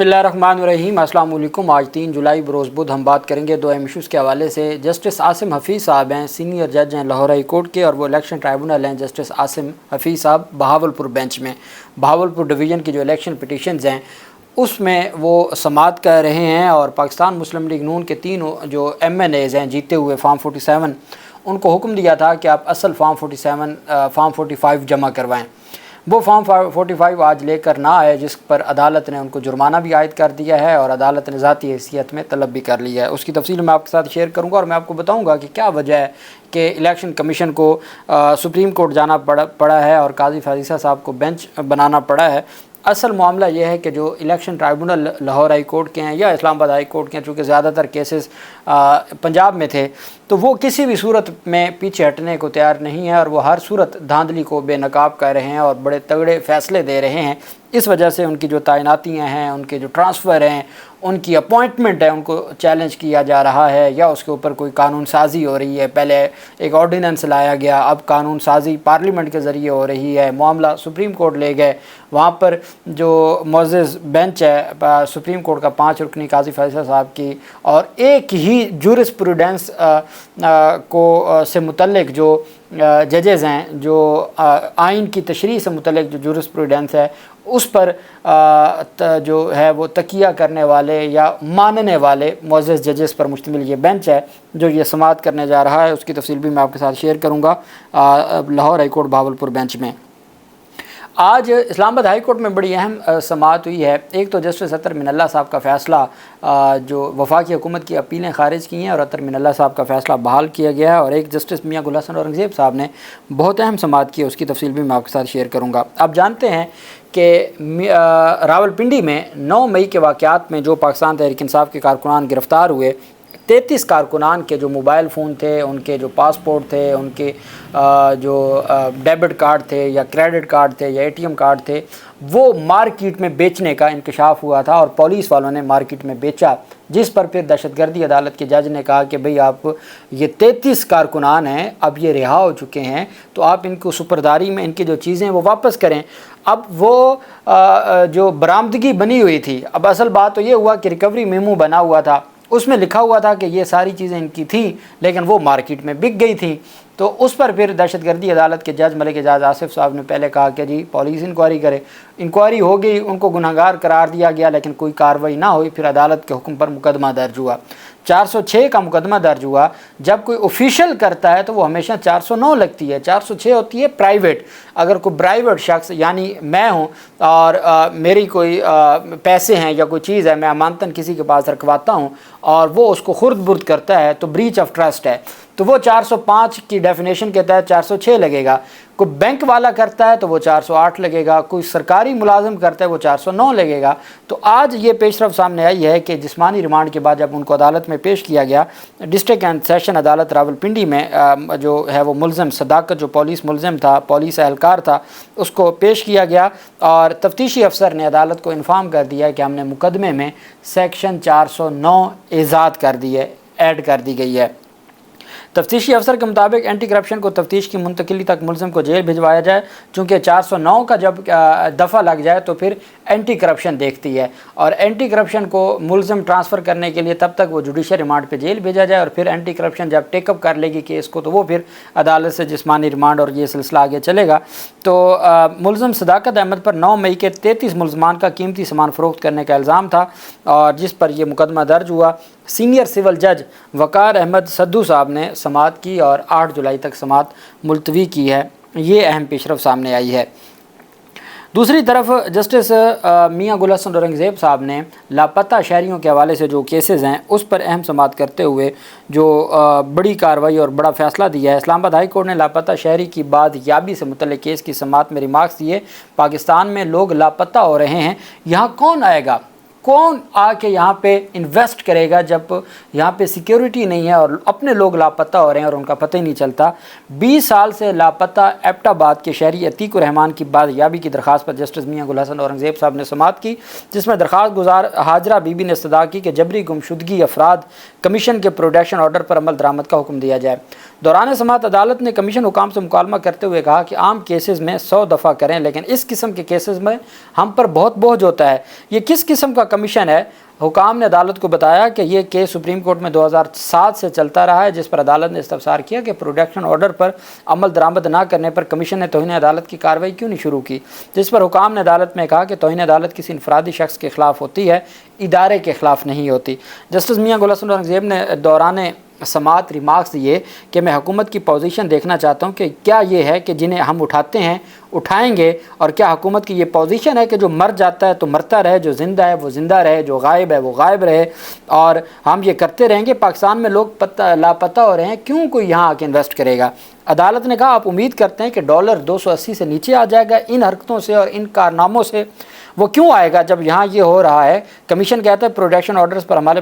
बिस्मिल्लाहिर्रहमानिर्रहीम। अस्सलाम वालेकुम। आज 3 जुलाई बरोज़ बुध हम बात करेंगे दो अहम इशूज़ के हवाले से। जस्टिस आसिम हफीज़ साहब हैं, सीनियर जज हैं लाहौर हाई कोर्ट के, और वो इलेक्शन ट्राइब्यूनल हैं जस्टिस आसिम हफीज़ साहब बहावलपुर बेंच में। बहावलपुर डिवीज़न की जो इलेक्शन पिटिशन्स हैं उसमें वो समाअत कर रहे हैं, और पाकिस्तान मुस्लिम लीग नून के 3 जो MNAs हैं जीते हुए फार्म 47, उनको हुक्म दिया था कि आप असल फार्म 45 जमा करवाएँ। वो फार्म 45 आज लेकर ना आए, जिस पर अदालत ने उनको जुर्माना भी आयद कर दिया है और अदालत ने ज़ाती हैसियत में तलब भी कर लिया है। उसकी तफसील मैं आपके साथ शेयर करूंगा, और मैं आपको बताऊंगा कि क्या वजह है कि इलेक्शन कमीशन को सुप्रीम कोर्ट जाना पड़ा है और काजी फारिसा साहब को बेंच बनाना पड़ा है। असल मामला यह है कि जो election tribunal Lahore high court के हैं या इस्लामाबाद हाई कोर्ट के हैं, चूँकि ज़्यादातर केसेस पंजाब में थे, तो वो किसी भी सूरत में पीछे हटने को तैयार नहीं है, और वो हर सूरत धांधली को बेनकाब कर रहे हैं और बड़े तगड़े फ़ैसले दे रहे हैं। इस वजह से उनकी जो तैनातियाँ हैं, उनके जो ट्रांसफ़र हैं, उनकी अपॉइंटमेंट है, उनको चैलेंज किया जा रहा है, या उसके ऊपर कोई कानून साजी हो रही है। पहले एक ऑर्डिनेंस लाया गया, अब कानून साजी पार्लियामेंट के ज़रिए हो रही है। मामला सुप्रीम कोर्ट ले गए, वहाँ पर जो मुअज़्ज़ज़ बेंच है सुप्रीम कोर्ट का 5 रुकनी काजी फैसला साहब की, और एक ही जूरिस्प्रूडेंस को से मुतल्लिक जो जजेज़ हैं, जो आइन की तशरीह से मुतल्लिक जो जूरिस्प्रूडेंस है उस पर जो है वो तकिया करने वाले या मानने वाले मुअज़्ज़ज़ जजेस पर मुश्तमिल ये बेंच है जो ये समाअत करने जा रहा है। उसकी तफसील भी मैं आपके साथ शेयर करूँगा Lahore high court Bahawalpur bench में। आज इस्लामाबाद हाई कोर्ट में बड़ी अहम समाअत हुई है। एक तो जस्टिस अतर मिनल्ला साहब का फ़ैसला, जो वफाकी हुकूमत की अपीलें ख़ारिज की हैं और अतर मिनल्ला साहब का फ़ैसला बहाल किया गया है, और एक जस्टिस मियां गुल हसन औरंगज़ेब साहब ने बहुत अहम समाअत की है। उसकी तफसील भी मैं आपके साथ शेयर करूँगा। आप जानते हैं कि रावलपिंडी में 9 मई के वाक़यात में जो पाकिस्तान तहरीक इंसाफ के कारकुनान गिरफ़्तार हुए, 33 कारकुनान के जो मोबाइल फ़ोन थे, उनके जो पासपोर्ट थे, उनके जो डेबिट कार्ड थे या क्रेडिट कार्ड थे या ATM कार्ड थे, वो मार्केट में बेचने का इंकशाफ हुआ था, और पुलिस वालों ने मार्केट में बेचा, जिस पर फिर दहशतगर्दी अदालत के जज ने कहा कि भाई आप ये 33 कारकुनान हैं, अब ये रिहा हो चुके हैं, तो आप इनको सुपरदारी में इनकी जो चीज़ें वो वापस करें। अब वो जो बरामदगी बनी हुई थी, अब असल बात तो ये हुआ कि रिकवरी मेमो बना हुआ था, उसमें लिखा हुआ था कि ये सारी चीज़ें इनकी थी, लेकिन वो मार्केट में बिक गई थी। तो उस पर फिर दहशतगर्दी अदालत के जज मलिक एजाज आसिफ साहब ने पहले कहा कि जी पुलिस इंक्वायरी करे। इंक्वायरी हो गई, उनको गुनहगार करार दिया गया, लेकिन कोई कार्रवाई ना हुई। फिर अदालत के हुक्म पर मुकदमा दर्ज हुआ, 406 का मुकदमा दर्ज हुआ। जब कोई ऑफिशियल करता है तो वो हमेशा 409 लगती है, 406 होती है प्राइवेट। अगर कोई प्राइवेट शख्स, यानी मैं हूँ और मेरी कोई पैसे हैं या कोई चीज़ है, मैं अमानतन किसी के पास रखवाता हूँ और वो उसको खुर्द बुर्द करता है, तो ब्रीच ऑफ ट्रस्ट है, तो वो 405 की डेफिनेशन के तहत 406 लगेगा। कोई बैंक वाला करता है तो वो 408 लगेगा, कोई सरकारी मुलाजिम करता है वो 409 लगेगा। तो आज ये पेशरफ सामने आई है कि जिस्मानी रिमांड के बाद जब उनको अदालत में पेश किया गया, डिस्ट्रिक्ट एंड सेशन अदालत रावलपिंडी में जो है वो मुलज़म सदाकत, जो पुलिस मुलज़म था, पुलिस एहलकार था, उसको पेश किया गया, और तफ्तीशी अफसर ने अदालत को इन्फॉर्म कर दिया कि हमने मुकदमे में सेक्शन 409 ईजाद कर दी है, ऐड कर दी गई है। तफ्तीशी अफसर के मुताबिक एंटी करप्शन को तफ्तीश की मुंतकिली तक मुलज़म को जेल भिजवाया जाए, चूँकि 409 का जब दफ़ा लग जाए तो फिर एंटी करप्शन देखती है, और एंटी करप्शन को मुलज़म ट्रांसफ़र करने के लिए तब तक वो जुडिशल रिमांड पे जेल भेजा जाए, और फिर एंटी करप्शन जब टेकअप कर लेगी केस को तो वो फिर अदालत से जिस्मानी रिमांड और ये सिलसिला आगे चलेगा। तो मुलज़म सदाकत अहमद पर 9 मई के 33 मुलज़मान का कीमती सामान फ़रोख्त करने का इल्ज़ाम था, और जिस पर यह मुकदमा दर्ज हुआ। सीनियर सिविल जज वकार अहमद सद्दू साहब ने समाअत की और 8 जुलाई तक समाअत मुलतवी की है। ये अहम पेशरफ सामने आई है। दूसरी तरफ जस्टिस मियां गुल हसन औरंगज़ेब साहब ने लापता शहरियों के हवाले से जो केसेस हैं उस पर अहम समाअत करते हुए जो बड़ी कार्रवाई और बड़ा फ़ैसला दिया है। इस्लामाबाद हाई कोर्ट ने लापता शहरी की बादयाबी से मुतल्लिक़ केस की समाअत में रिमार्क्स दिए। पाकिस्तान में लोग लापता हो रहे हैं, यहाँ कौन आएगा, कौन आके यहाँ पे इन्वेस्ट करेगा जब यहाँ पे सिक्योरिटी नहीं है और अपने लोग लापता हो रहे हैं और उनका पता ही नहीं चलता। 20 साल से लापता एबटाबाद के शहरी अतीकुर रहमान की बादयाबी की दरख्वास्त पर जस्टिस मियां गुल हसन औरंगज़ेब साहब ने समाअत की, जिसमें दरख्वास्त गुजार हाजरा बीबी ने इस्तदा की कि जबरी गुमशुदगी अफराद कमीशन के प्रोडक्शन ऑर्डर पर अमल दरामद का हुक्म दिया जाए। दौरान समाअत अदालत ने कमीशन हुकाम से मुकालमा करते हुए कहा कि आम केसेस में 100 दफ़ा करें, लेकिन इस किस्म के केसेस में हम पर बहुत बोझ होता है। ये किस किस्म का کمیشن ہے، حکام نے عدالت کو بتایا کہ یہ کیس سپریم کورٹ میں 2007 سے چلتا رہا ہے، جس پر عدالت نے استفسار کیا کہ پروٹیکشن آرڈر پر عمل درآمد نہ کرنے پر کمیشن نے توہین عدالت کی کارروائی کیوں نہیں شروع کی، جس پر حکام نے عدالت میں کہا کہ توہین عدالت کسی انفرادی شخص کے خلاف ہوتی ہے، ادارے کے خلاف نہیں ہوتی۔ جسٹس میاں گل حسن اورنگزیب نے دوران سماعت ریمارکس دیے کہ میں حکومت کی پوزیشن دیکھنا چاہتا ہوں کہ کیا یہ ہے کہ جنہیں ہم اٹھاتے ہیں اٹھائیں گے، اور کیا حکومت کی یہ پوزیشن ہے کہ جو مر جاتا ہے تو مرتا رہے، جو زندہ ہے وہ زندہ رہے، جو غائب ہے وہ غائب رہے، اور ہم یہ کرتے رہیں گے۔ پاکستان میں لوگ لاپتہ ہو رہے ہیں، کیوں کوئی یہاں آ کے انویسٹ کرے گا؟ عدالت نے کہا آپ امید کرتے ہیں کہ ڈالر 280 سے نیچے آ جائے گا ان حرکتوں سے اور ان کارناموں سے، وہ کیوں آئے گا جب یہاں یہ ہو رہا ہے؟ کمیشن کہتا ہے پروٹیکشن آرڈرز پر ہمارے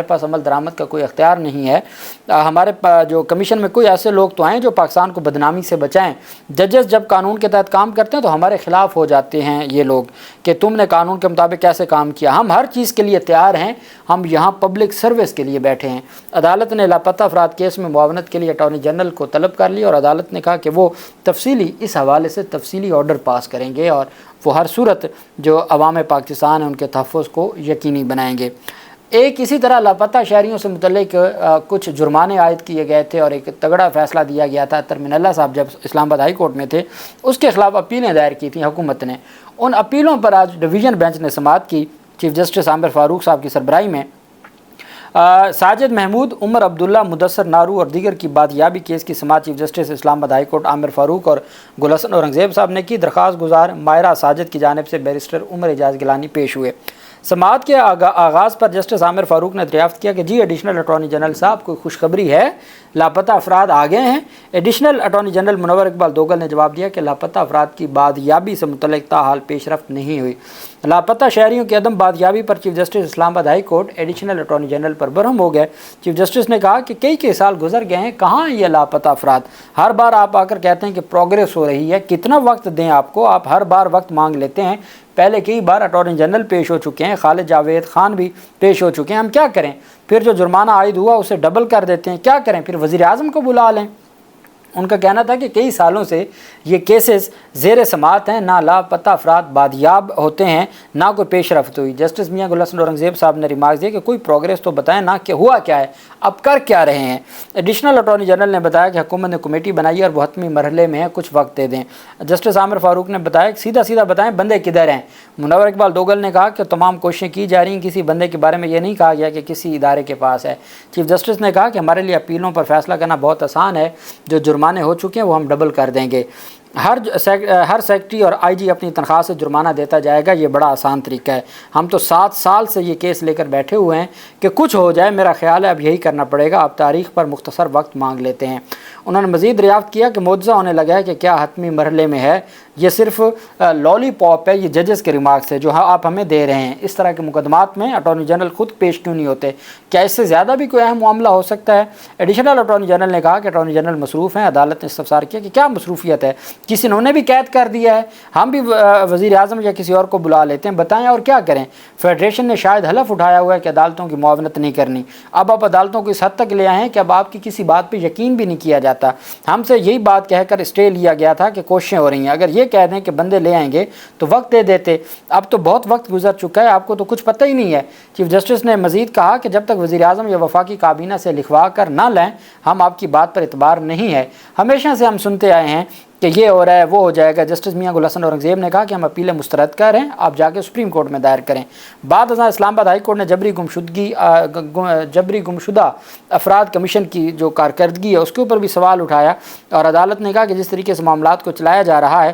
پاس عمل درآمد کا کوئی اختیار نہیں ہے، ہمارے جو کمیشن میں کوئی ایسے لوگ تو ہیں جو پاکستان کو بدنامی سے بچائیں۔ ججز جب قانون کے تحت کام کرتے ہیں تو ہمارے خلاف ہو جاتے ہیں یہ لوگ کہ تم نے قانون کے مطابق کیسے کام کیا۔ ہم ہر چیز کے لیے تیار ہیں، ہم یہاں پبلک سروس کے لیے بیٹھے ہیں۔ عدالت نے لاپتہ افراد کیس میں معاونت کے لیے اٹارنی جنرل کو طلب کر لی، اور عدالت نے کہا کہ وہ اس حوالے سے تفصیلی آرڈر پاس کریں گے، اور وہ ہر صورت جو عوام پاکستان ہیں ان کے تحفظ کو یقینی بنائیں گے۔ ایک اسی طرح لاپتہ شہریوں سے متعلق کچھ جرمانے عائد کیے گئے تھے اور ایک تگڑا فیصلہ دیا گیا تھا۔ اطہر من اللہ صاحب جب اسلام آباد ہائی کورٹ میں تھے، اس کے خلاف اپیلیں دائر کی تھیں حکومت نے۔ ان اپیلوں پر آج ڈویژن بینچ نے سماعت کی۔ چیف جسٹس عامر فاروق صاحب کی سربراہی میں ساجد محمود، عمر عبداللہ، مدثر نارو اور دیگر کی بادیابی کیس کی سماعت chief justice Islamabad high court عامر فاروق اور گل حسن اورنگزیب صاحب نے کی۔ درخواست گزار ماہرہ ساجد کی جانب سے بیرسٹر عمر اعجاز گیلانی پیش ہوئے۔ سماعت کے آغاز پر جسٹس عامر فاروق نے دریافت کیا کہ جی ایڈیشنل اٹارنی جنرل صاحب کوئی خوشخبری ہے، لاپتہ افراد آ گئے ہیں؟ ایڈیشنل اٹارنی جنرل منور اقبال دوگل نے جواب دیا کہ لاپتہ افراد کی بادیابی سے متعلق تاحال پیش رفت نہیں ہوئی۔ لاپتہ شہریوں کی عدم بادیابی پر chief justice Islamabad high court additional attorney general پر برہم ہو گئے۔ چیف جسٹس نے کہا کہ کئی سال گزر گئے ہیں، کہاں ہیں یہ لاپتہ افراد؟ ہر بار آپ آ کر کہتے ہیں کہ پروگریس ہو رہی ہے، کتنا وقت دیں آپ کو؟ آپ ہر بار وقت مانگ لیتے ہیں، پہلے کئی بار اٹارنی جنرل پیش ہو چکے ہیں، خالد جاوید خان بھی پیش ہو چکے ہیں، ہم کیا کریں؟ پھر جو جرمانہ عائد ہوا اسے ڈبل کر دیتے ہیں، کیا کریں؟ پھر وزیر اعظم کو بلا لیں۔ ان کا کہنا تھا کہ کئی سالوں سے یہ کیسز زیر سماعت ہیں، نہ لاپتہ افراد بادیاب ہوتے ہیں، نہ کوئی پیش رفت ہوئی۔ جسٹس میاں گل حسن اورنگزیب صاحب نے ریمارکس دیے کہ کوئی پروگریس تو بتائیں نا کہ ہوا کیا ہے، اب کر کیا رہے ہیں۔ ایڈیشنل اٹارنی جنرل نے بتایا کہ حکومت نے کمیٹی بنائی ہے اور وہ حتمی مرحلے میں ہے، کچھ وقت دے دیں۔ جسٹس عامر فاروق نے بتایا کہ سیدھا بتائیں بندے کدھر ہیں۔ منور اقبال دوگل نے کہا کہ تمام کوششیں کی جا رہی ہیں، کسی بندے کے بارے میں یہ نہیں کہا گیا کہ کسی ادارے کے پاس ہے۔ چیف جسٹس نے کہا کہ ہمارے لیے اپیلوں پر فیصلہ کرنا بہت آسان ہے، جو جرمانے ہو چکے ہیں وہ ہم ڈبل کر دیں گے۔ ہر سیکٹری اور آئی جی اپنی تنخواہ سے جرمانہ دیتا جائے گا، یہ بڑا آسان طریقہ ہے۔ ہم تو 7 سال سے یہ کیس لے کر بیٹھے ہوئے ہیں کہ کچھ ہو جائے، میرا خیال ہے اب یہی کرنا پڑے گا، آپ تاریخ پر مختصر وقت مانگ لیتے ہیں۔ انہوں نے مزید دریافت کیا کہ معجزہ ہونے لگا ہے کہ کیا حتمی مرحلے میں ہے، یہ صرف لالی پاپ ہے، یہ ججز کے ریمارکس ہے جو آپ ہمیں دے رہے ہیں۔ اس طرح کے مقدمات میں اٹارنی جنرل خود پیش کیوں نہیں ہوتے؟ کیا اس سے زیادہ بھی کوئی اہم معاملہ ہو سکتا ہے؟ ایڈیشنل اٹارنی جنرل نے کہا کہ اٹارنی جنرل مصروف ہیں۔ عدالت نے استفسار کیا کہ کیا مصروفیت ہے، کسی انہوں نے بھی قید کر دیا ہے؟ ہم بھی وزیر اعظم یا کسی اور کو بلا لیتے ہیں، بتائیں اور کیا کریں؟ فیڈریشن نے شاید حلف اٹھایا ہوا ہے کہ عدالتوں کی معاونت نہیں کرنی۔ اب آپ عدالتوں کو اس حد تک لے آئے ہیں کہ اب آپ کی کسی بات پہ یقین بھی نہیں کیا جاتا۔ ہم سے یہی بات کہہ کر اسٹے لیا گیا تھا کہ کوششیں ہو رہی ہیں، اگر یہ کہہ دیں کہ بندے لے آئیں گے تو وقت دے دیتے، اب تو بہت وقت گزر چکا ہے، آپ کو تو کچھ پتہ ہی نہیں ہے۔ چیف جسٹس نے مزید کہا کہ جب تک وزیر اعظم یا وفاقی کابینہ سے لکھوا کر نہ لیں، ہم آپ کی بات پر اعتبار نہیں ہے۔ ہمیشہ سے ہم سنتے آئے ہیں کہ یہ ہو رہا ہے، وہ ہو جائے گا۔ جسٹس میاں گل حسن اورنگزیب نے کہا کہ ہم اپیلیں مسترد کر رہے ہیں، آپ جا کے سپریم کورٹ میں دائر کریں۔ بعد ازاں اسلام آباد ہائی کورٹ نے جبری گمشدہ افراد کمیشن کی جو کارکردگی ہے اس کے اوپر بھی سوال اٹھایا، اور عدالت نے کہا کہ جس طریقے سے معاملات کو چلایا جا رہا ہے،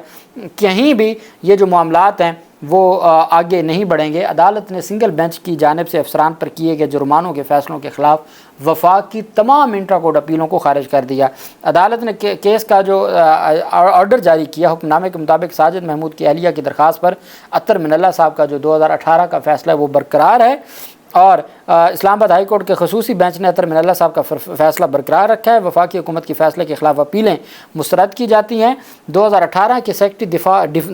کہیں بھی یہ جو معاملات ہیں وہ آگے نہیں بڑھیں گے۔ عدالت نے سنگل بینچ کی جانب سے افسران پر کیے گئے جرمانوں کے فیصلوں کے خلاف وفاق کی تمام انٹرا کورٹ اپیلوں کو خارج کر دیا۔ عدالت نے کیس کا جو آرڈر جاری کیا، حکم نامے کے مطابق ساجد محمود کی اہلیہ کی درخواست پر اطہر من اللہ صاحب کا جو 2018 کا فیصلہ ہے وہ برقرار ہے، اور اسلام آباد ہائی کورٹ کے خصوصی بینچ نے اطہر من اللہ صاحب کا فیصلہ برقرار رکھا ہے۔ وفاقی حکومت کے فیصلے کے خلاف اپیلیں مسترد کی جاتی ہیں۔ 2018 کے سیکرٹری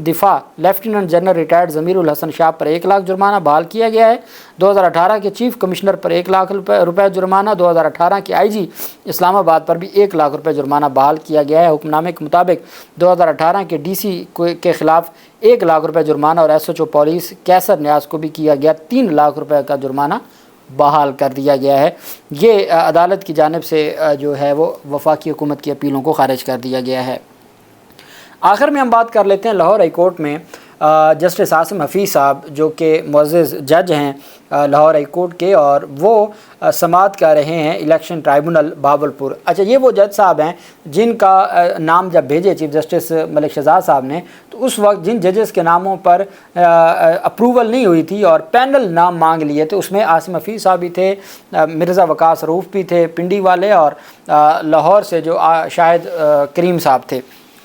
دفاع لیفٹیننٹ جنرل ریٹائرڈ ضمیر الحسن شاہ پر 1 لاکھ جرمانہ بحال کیا گیا ہے۔ 2018 کے چیف کمشنر پر 1 لاکھ روپے جرمانہ، 2018 کے آئی جی اسلام آباد پر بھی 1 لاکھ روپے جرمانہ بحال کیا گیا ہے۔ حکم نامے کے مطابق 2018 کے ڈی سی کے خلاف 1 लाख रुपए जुर्माना और SHO पुलिस कैसर न्याज को भी किया गया 3 लाख रुपए का जुर्माना बहाल कर दिया गया है। ये अदालत की जानिब से जो है वो वफाकी हुकूमत की अपीलों को खारिज कर दिया गया है। आखिर में हम बात कर लेते हैं लाहौर हाई कोर्ट में जस्टिस आसिम हफीज़ साहब जो कि मुअज़्ज़ज़ जज हैं लाहौर हाई कोर्ट के, और वो समाअत कर रहे हैं इलेक्शन ट्राइब्यूनल बहावलपुर। अच्छा, ये वो जज साहब हैं जिनका नाम जब भेजे चीफ जस्टिस मलिक शहजाद साहब ने, तो उस वक्त जिन जजेस के नामों पर अप्रूवल नहीं हुई थी और पैनल नाम मांग लिए थे, उसमें आसिम हफीज़ साहब भी थे, मिर्ज़ा वकास रऊफ़ भी थे पिंडी वाले, और लाहौर से जो शाहिद करीम साहब थे।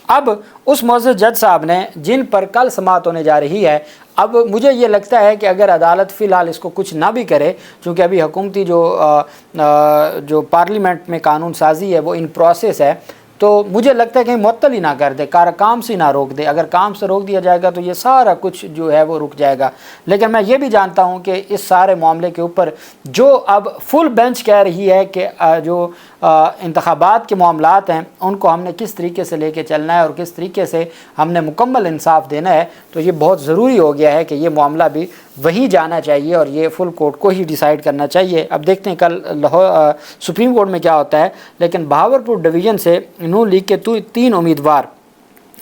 अब उस मुअज़्ज़ज़ जज साहब ने जिन पर कल समाअत होने जा रही है, अब मुझे ये लगता है कि अगर अदालत फ़िलहाल इसको कुछ ना भी करे, क्योंकि अभी हुकूमती जो पार्लियामेंट में कानून साजी है वो इन प्रोसेस है, तो मुझे लगता है कहीं मुअत्तल ही ना कर दे, काम से ना रोक दे। अगर काम से रोक दिया जाएगा तो ये सारा कुछ जो है वो रुक जाएगा। लेकिन मैं ये भी जानता हूँ कि इस सारे मामले के ऊपर जो अब फुल बेंच कह रही है कि जो इंतखाबात के मामलात हैं उनको हमने किस तरीके से लेके चलना है और किस तरीके से हमने मुकम्मल इंसाफ देना है, तो ये बहुत ज़रूरी हो गया है कि ये मामला भी वहीं जाना चाहिए और ये फुल कोर्ट को ही डिसाइड करना चाहिए। अब देखते हैं कल लाहौर सुप्रीम कोर्ट में क्या होता है। लेकिन बहावलपुर डिवीज़न से नून लीग के 3 उम्मीदवार,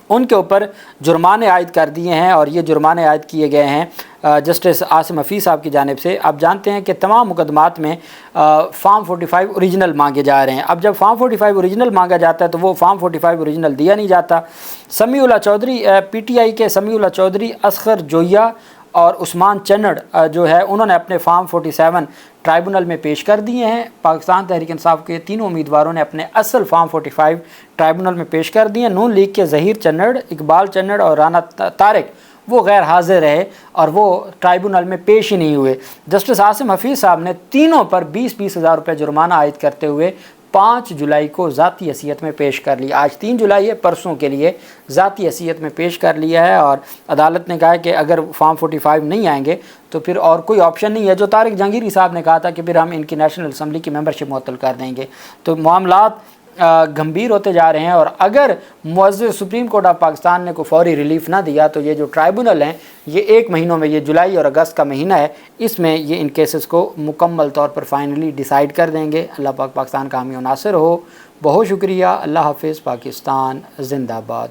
उनके ऊपर जुर्माने आयद कर दिए हैं, और ये जुर्माने आयद किए गए हैं जस्टिस आसिम हफीज़ साहब की जानिब से। आप जानते हैं कि तमाम मुकदमात में फार्म 45 ओरिजिनल मांगे जा रहे हैं। अब जब फार्म 45 ओरिजिनल मांगा जाता है तो वो फार्म 45 ओरिजिनल दिया नहीं जाता। समीउल्लाह चौधरी PTI के समीउल्लाह चौधरी, असगर जोया और उस्मान चन्नड़ जो है उन्होंने अपने फार्म 47 ट्राइब्यूनल में पेश कर दिए हैं। पाकिस्तान तहरीक इंसाफ के तीनों उम्मीदवारों ने अपने असल फार्म 45 ट्राइब्यूनल में पेश कर दिए। नून लीग के ज़हीर चन्नड़, इकबाल चन्नड़ और राना तारिक वो गैर हाजिर रहे और वो ट्राइब्यूनल में पेश ही नहीं हुए। जस्टिस आसिम हफीज़ साहब ने तीनों पर 20-20 हज़ार रुपये जुर्माना आयद करते हुए 5 जुलाई को ज़ाती हैसियत में पेश कर लिया। आज 3 जुलाई है, परसों के लिए ज़ाती हैसियत में पेश कर लिया है, और अदालत ने कहा है कि अगर फार्म 45 नहीं आएंगे तो फिर और कोई ऑप्शन नहीं है। जो तारिक जहांगीरी साहब ने कहा था कि फिर हम इनकी नेशनल असम्बली की मेंबरशिप मुअत्तल कर देंगे। तो मामलात गंभीर होते जा रहे हैं, और अगर मुअज़्ज़ज़ सुप्रीम कोर्ट ऑफ पाकिस्तान ने कोई फौरी रिलीफ ना दिया तो ये जो ट्राइब्यूनल हैं ये 1 महीनों में, ये जुलाई और अगस्त का महीना है, इसमें ये इन केसेस को मुकम्मल तौर पर फाइनली डिसाइड कर देंगे। अल्लाह पाक पाकिस्तान का हामी नासिर हो। बहुत शुक्रिया। अल्लाह हाफ़िज़। पाकिस्तान ज़िंदाबाद।